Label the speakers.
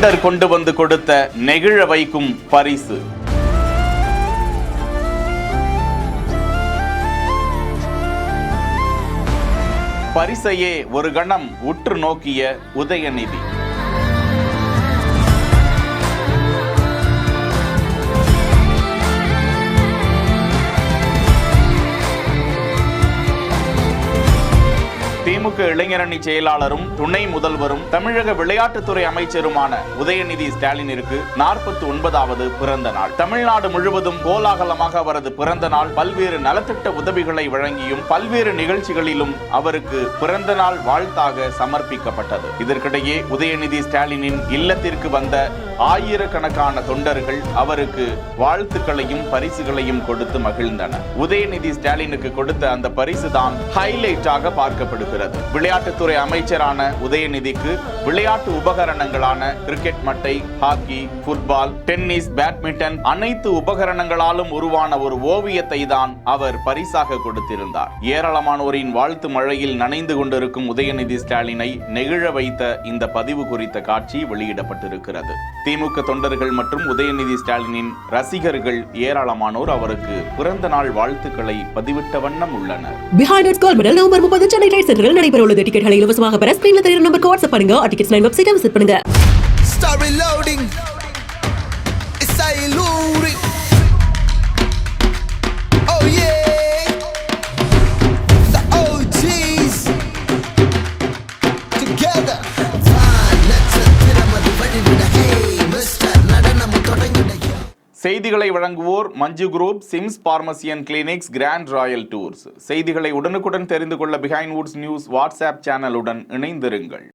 Speaker 1: தொண்டர் கொண்டு வந்து கொடுத்த நெகிழ வைக்கும் பரிசு. பரிசையே ஒரு கணம் உற்று நோக்கிய உதயநிதி. திமுக இளைஞரணி செயலாளரும் துணை முதல்வரும் தமிழக விளையாட்டுத்துறை அமைச்சருமான உதயநிதி ஸ்டாலினிற்கு 49வது பிறந்த நாள். தமிழ்நாடு முழுவதும் கோலாகலமாக அவரது பிறந்த நாள் பல்வேறு நலத்திட்ட உதவிகளை வழங்கியும் பல்வேறு நிகழ்ச்சிகளிலும் அவருக்கு பிறந்த நாள் வாழ்த்தாக சமர்ப்பிக்கப்பட்டது. இதற்கிடையே உதயநிதி ஸ்டாலினின் இல்லத்திற்கு வந்த ஆயிரக்கணக்கான தொண்டர்கள் அவருக்கு வாழ்த்துக்களையும் பரிசுகளையும் கொடுத்து மகிழ்ந்தனர். உதயநிதி ஸ்டாலினுக்கு கொடுத்த அந்த பரிசு தான் ஹைலைட்டாக பார்க்கப்படுகிறது. விளையாட்டுத்துறை அமைச்சரான உதயநிதிக்கு விளையாட்டு உபகரணங்களான கிரிக்கெட் மட்டை, ஹாக்கி, ஃபுட்பால், டென்னிஸ், பேட்மிண்டன் அனைத்து உபகரணங்களாலும் உருவான ஒரு ஓவியத்தை தான் அவர் பரிசாக கொடுத்திருந்தார். ஏராளமானோரின் வாழ்த்து மழையில் நனைந்து கொண்டிருக்கும் உதயநிதி ஸ்டாலினை நெகிழ வைத்த இந்த பதிவு குறித்த காட்சி வெளியிடப்பட்டிருக்கிறது. திமுக தொண்டர்கள் மற்றும் உதயநிதி ஸ்டாலினின் ரசிகர்கள் ஏராளமானோர் அவருக்கு பிறந்த நாள் வாழ்த்துக்களை பதிவிட்ட வண்ணம் உள்ளனர்.
Speaker 2: நவம்பர் 30 சென்னை ரைட் சென்டரில் நடைபெறவுள்ளது. டிக்கெட்களை இலவசமாக பெற ஸ்கிரீன்ல தெரியும் நம்பருக்கு வாட்ஸ்அப் பண்ணுங்க. டிக்கெட்ஸ் 9 வெப்சைட்டை விசிட் பண்ணுங்க.
Speaker 3: Start reloading. It's alluding. Oh yeah. The OGs together.
Speaker 1: செய்திகளை வழங்குவோர் Manju group, SIMS pharmacy and clinics, grand royal tours. செய்திகளை உடனுக்குடன் தெரிந்து கொள்ள பிஹைண்ட் வுட்ஸ் நியூஸ் வாட்ஸ்அப் சேனலுடன் இணைந்திருங்கள்.